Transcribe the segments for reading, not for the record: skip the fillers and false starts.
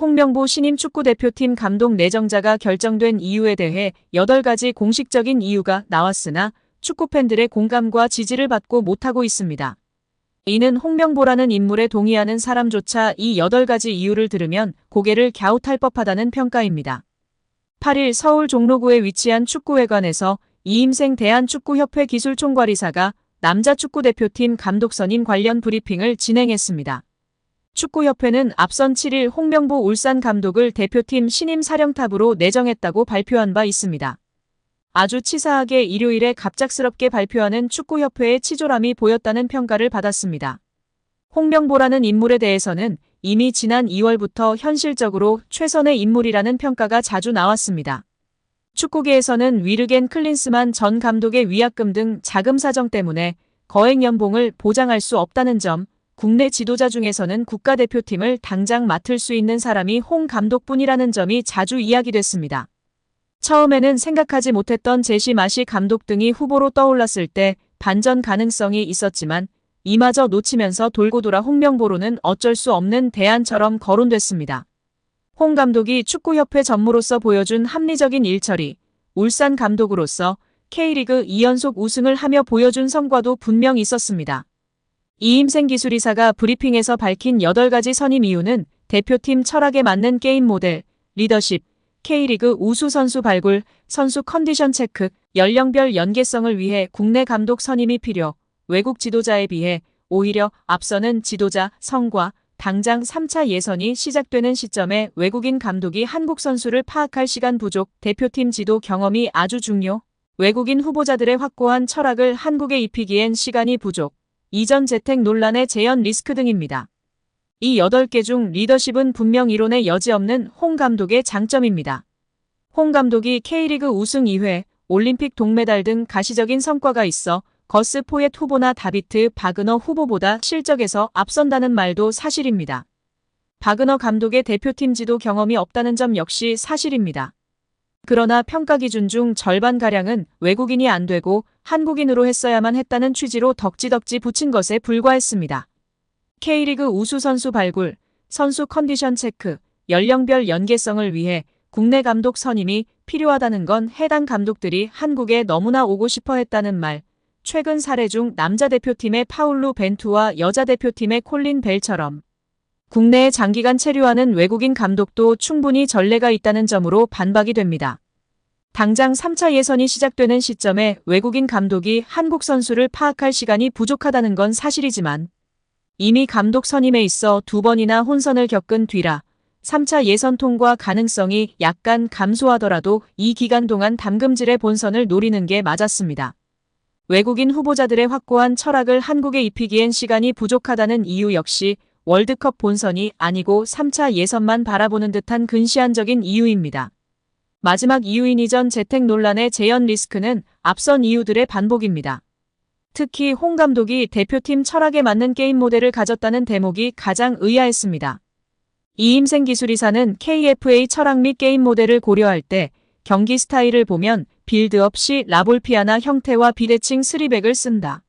홍명보 신임 축구대표팀 감독 내정자가 결정된 이유에 대해 8가지 공식적인 이유가 나왔으나 축구 팬들의 공감과 지지를 받고 못하고 있습니다. 이는 홍명보라는 인물에 동의하는 사람조차 이 8가지 이유를 들으면 고개를 갸웃할 법하다는 평가입니다. 8일 서울 종로구에 위치한 축구회관에서 이임생 대한축구협회 기술총괄이사가 남자 축구대표팀 감독 선임 관련 브리핑을 진행했습니다. 축구협회는 앞선 7일 홍명보 울산 감독을 대표팀 신임 사령탑으로 내정했다고 발표한 바 있습니다. 아주 치사하게 일요일에 갑작스럽게 발표하는 축구협회의 치졸함이 보였다는 평가를 받았습니다. 홍명보라는 인물에 대해서는 이미 지난 2월부터 현실적으로 최선의 인물이라는 평가가 자주 나왔습니다. 축구계에서는 위르겐 클린스만 전 감독의 위약금 등 자금 사정 때문에 거액 연봉을 보장할 수 없다는 점, 국내 지도자 중에서는 국가대표팀을 당장 맡을 수 있는 사람이 홍 감독뿐이라는 점이 자주 이야기됐습니다. 처음에는 생각하지 못했던 제시 마시 감독 등이 후보로 떠올랐을 때 반전 가능성이 있었지만 이마저 놓치면서 돌고 돌아 홍명보로는 어쩔 수 없는 대안처럼 거론됐습니다. 홍 감독이 축구협회 전무로서 보여준 합리적인 일처리, 울산 감독으로서 K리그 2연속 우승을 하며 보여준 성과도 분명 있었습니다. 이임생 기술이사가 브리핑에서 밝힌 8가지 선임 이유는 대표팀 철학에 맞는 게임 모델, 리더십, K리그 우수 선수 발굴, 선수 컨디션 체크, 연령별 연계성을 위해 국내 감독 선임이 필요, 외국 지도자에 비해 오히려 앞서는 지도자, 성과, 당장 3차 예선이 시작되는 시점에 외국인 감독이 한국 선수를 파악할 시간 부족, 대표팀 지도 경험이 아주 중요, 외국인 후보자들의 확고한 철학을 한국에 입히기엔 시간이 부족, 이전 재택 논란의 재현 리스크 등입니다. 이 8개 중 리더십은 분명 이론의 여지 없는 홍 감독의 장점입니다. 홍 감독이 K리그 우승 2회, 올림픽 동메달 등 가시적인 성과가 있어 거스 포옒 후보나 다비트 바그너 후보보다 실적에서 앞선다는 말도 사실입니다. 바그너 감독의 대표팀 지도 경험이 없다는 점 역시 사실입니다. 그러나 평가 기준 중 절반가량은 외국인이 안 되고 한국인으로 했어야만 했다는 취지로 덕지덕지 붙인 것에 불과했습니다. K리그 우수 선수 발굴, 선수 컨디션 체크, 연령별 연계성을 위해 국내 감독 선임이 필요하다는 건 해당 감독들이 한국에 너무나 오고 싶어 했다는 말, 최근 사례 중 남자 대표팀의 파울루 벤투와 여자 대표팀의 콜린 벨처럼 국내에 장기간 체류하는 외국인 감독도 충분히 전례가 있다는 점으로 반박이 됩니다. 당장 3차 예선이 시작되는 시점에 외국인 감독이 한국 선수를 파악할 시간이 부족하다는 건 사실이지만 이미 감독 선임에 있어 2번이나 혼선을 겪은 뒤라 3차 예선 통과 가능성이 약간 감소하더라도 이 기간 동안 담금질의 본선을 노리는 게 맞았습니다. 외국인 후보자들의 확고한 철학을 한국에 입히기엔 시간이 부족하다는 이유 역시 월드컵 본선이 아니고 3차 예선만 바라보는 듯한 근시안적인 이유입니다. 마지막 이유인 이전 재택 논란의 재현 리스크는 앞선 이유들의 반복입니다. 특히 홍 감독이 대표팀 철학에 맞는 게임 모델을 가졌다는 대목이 가장 의아했습니다. 이임생 기술이사는 KFA 철학 및 게임 모델을 고려할 때 경기 스타일을 보면 빌드업 시 라볼피아나 형태와 비대칭 3백을 쓴다.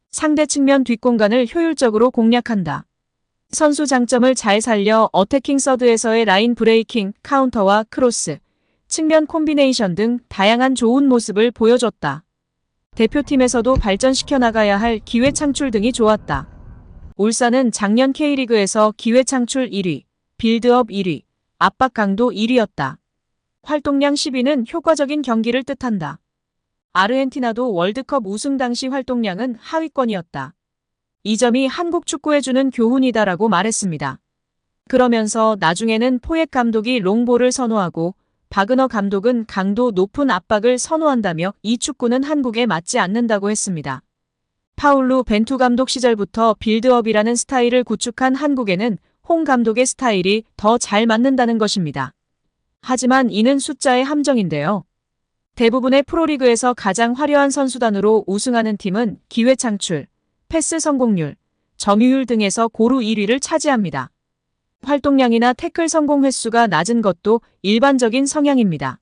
상대 측면 뒷공간을 효율적으로 공략한다. 선수 장점을 잘 살려 어태킹 서드에서의 라인 브레이킹, 카운터와 크로스, 측면 콤비네이션 등 다양한 좋은 모습을 보여줬다. 대표팀에서도 발전시켜 나가야 할 기회 창출 등이 좋았다. 울산은 작년 K리그에서 기회 창출 1위, 빌드업 1위, 압박 강도 1위였다. 활동량 10위는 효과적인 경기를 뜻한다. 아르헨티나도 월드컵 우승 당시 활동량은 하위권이었다. 이 점이 한국 축구에 주는 교훈이다라고 말했습니다. 그러면서 나중에는 포옒 감독이 롱볼을 선호하고 바그너 감독은 강도 높은 압박을 선호한다며 이 축구는 한국에 맞지 않는다고 했습니다. 파울루 벤투 감독 시절부터 빌드업이라는 스타일을 구축한 한국에는 홍 감독의 스타일이 더 잘 맞는다는 것입니다. 하지만 이는 숫자의 함정인데요. 대부분의 프로리그에서 가장 화려한 선수단으로 우승하는 팀은 기회 창출, 패스 성공률, 점유율 등에서 고루 1위를 차지합니다. 활동량이나 태클 성공 횟수가 낮은 것도 일반적인 성향입니다.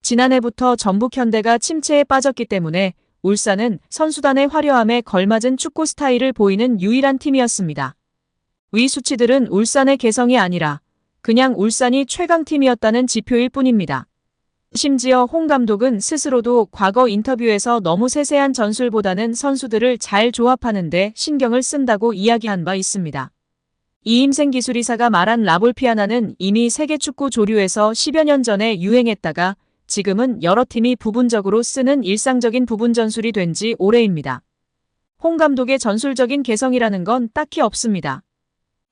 지난해부터 전북 현대가 침체에 빠졌기 때문에 울산은 선수단의 화려함에 걸맞은 축구 스타일을 보이는 유일한 팀이었습니다. 위 수치들은 울산의 개성이 아니라 그냥 울산이 최강팀이었다는 지표일 뿐입니다. 심지어 홍 감독은 스스로도 과거 인터뷰에서 너무 세세한 전술보다는 선수들을 잘 조합하는데 신경을 쓴다고 이야기한 바 있습니다. 이임생 기술이사가 말한 라볼피아나는 이미 세계 축구 조류에서 10여 년 전에 유행했다가 지금은 여러 팀이 부분적으로 쓰는 일상적인 부분 전술이 된 지 오래입니다. 홍 감독의 전술적인 개성이라는 건 딱히 없습니다.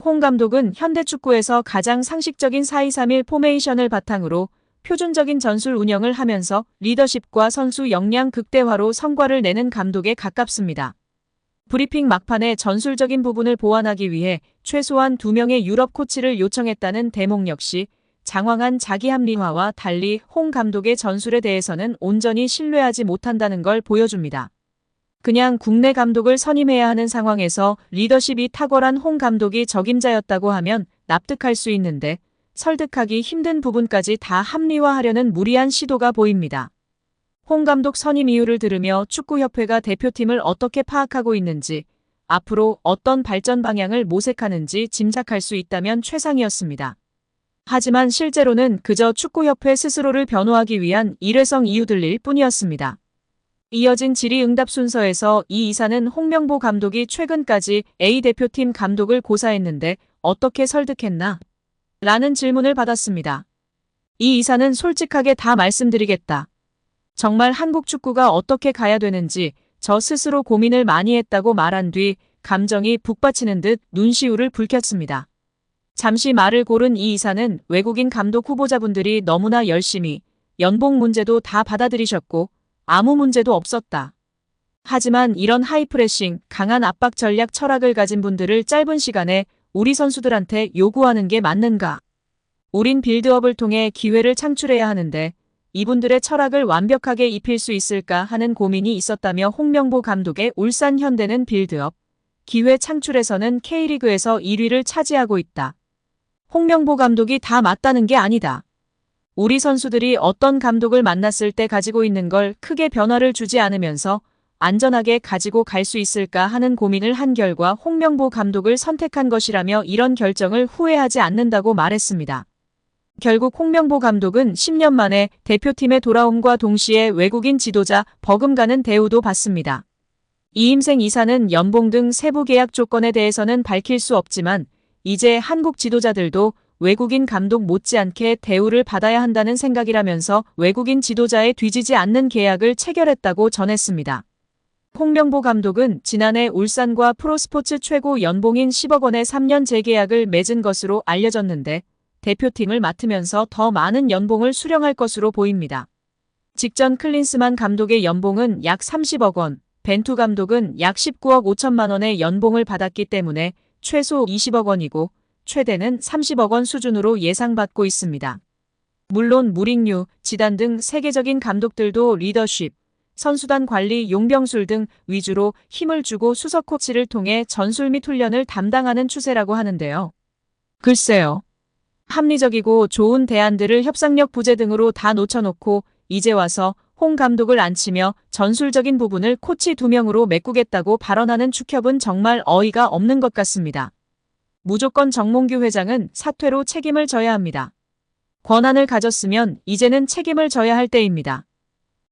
홍 감독은 현대축구에서 가장 상식적인 4-2-3-1 포메이션을 바탕으로 표준적인 전술 운영을 하면서 리더십과 선수 역량 극대화로 성과를 내는 감독에 가깝습니다. 브리핑 막판에 전술적인 부분을 보완하기 위해 최소한 2명의 유럽 코치를 요청했다는 대목 역시 장황한 자기 합리화와 달리 홍 감독의 전술에 대해서는 온전히 신뢰하지 못한다는 걸 보여줍니다. 그냥 국내 감독을 선임해야 하는 상황에서 리더십이 탁월한 홍 감독이 적임자였다고 하면 납득할 수 있는데 설득하기 힘든 부분까지 다 합리화하려는 무리한 시도가 보입니다. 홍 감독 선임 이유를 들으며 축구협회가 대표팀을 어떻게 파악하고 있는지, 앞으로 어떤 발전 방향을 모색하는지 짐작할 수 있다면 최상이었습니다. 하지만 실제로는 그저 축구협회 스스로를 변호하기 위한 일회성 이유들일 뿐이었습니다. 이어진 질의응답 순서에서 이 이사는 홍명보 감독이 최근까지 A대표팀 감독을 고사했는데 어떻게 설득했나? 라는 질문을 받았습니다. 이 이사는 솔직하게 다 말씀드리겠다. 정말 한국 축구가 어떻게 가야 되는지 저 스스로 고민을 많이 했다고 말한 뒤 감정이 북받치는 듯 눈시울을 붉혔습니다. 잠시 말을 고른 이 이사는 외국인 감독 후보자분들이 너무나 열심히 연봉 문제도 다 받아들이셨고 아무 문제도 없었다. 하지만 이런 하이프레싱, 강한 압박 전략 철학을 가진 분들을 짧은 시간에 우리 선수들한테 요구하는 게 맞는가? 우린 빌드업을 통해 기회를 창출해야 하는데 이분들의 철학을 완벽하게 입힐 수 있을까 하는 고민이 있었다며 홍명보 감독의 울산 현대는 빌드업, 기회 창출에서는 K리그에서 1위를 차지하고 있다. 홍명보 감독이 다 맞다는 게 아니다. 우리 선수들이 어떤 감독을 만났을 때 가지고 있는 걸 크게 변화를 주지 않으면서 안전하게 가지고 갈 수 있을까 하는 고민을 한 결과 홍명보 감독을 선택한 것이라며 이런 결정을 후회하지 않는다고 말했습니다. 결국 홍명보 감독은 10년 만에 대표팀에 돌아옴과 동시에 외국인 지도자 버금가는 대우도 받습니다. 이임생 이사는 연봉 등 세부 계약 조건에 대해서는 밝힐 수 없지만 이제 한국 지도자들도 외국인 감독 못지않게 대우를 받아야 한다는 생각이라면서 외국인 지도자에 뒤지지 않는 계약을 체결했다고 전했습니다. 홍명보 감독은 지난해 울산과 프로스포츠 최고 연봉인 10억 원의 3년 재계약을 맺은 것으로 알려졌는데 대표팀을 맡으면서 더 많은 연봉을 수령할 것으로 보입니다. 직전 클린스만 감독의 연봉은 약 30억 원, 벤투 감독은 약 19억 5천만 원의 연봉을 받았기 때문에 최소 20억 원이고 최대는 30억 원 수준으로 예상받고 있습니다. 물론 무링유, 지단 등 세계적인 감독들도 리더십, 선수단 관리, 용병술 등 위주로 힘을 주고 수석 코치를 통해 전술 및 훈련을 담당하는 추세라고 하는데요. 글쎄요. 합리적이고 좋은 대안들을 협상력 부재 등으로 다 놓쳐놓고 이제 와서 홍 감독을 앉히며 전술적인 부분을 코치 2명으로 메꾸겠다고 발언하는 축협은 정말 어이가 없는 것 같습니다. 무조건 정몽규 회장은 사퇴로 책임을 져야 합니다. 권한을 가졌으면 이제는 책임을 져야 할 때입니다.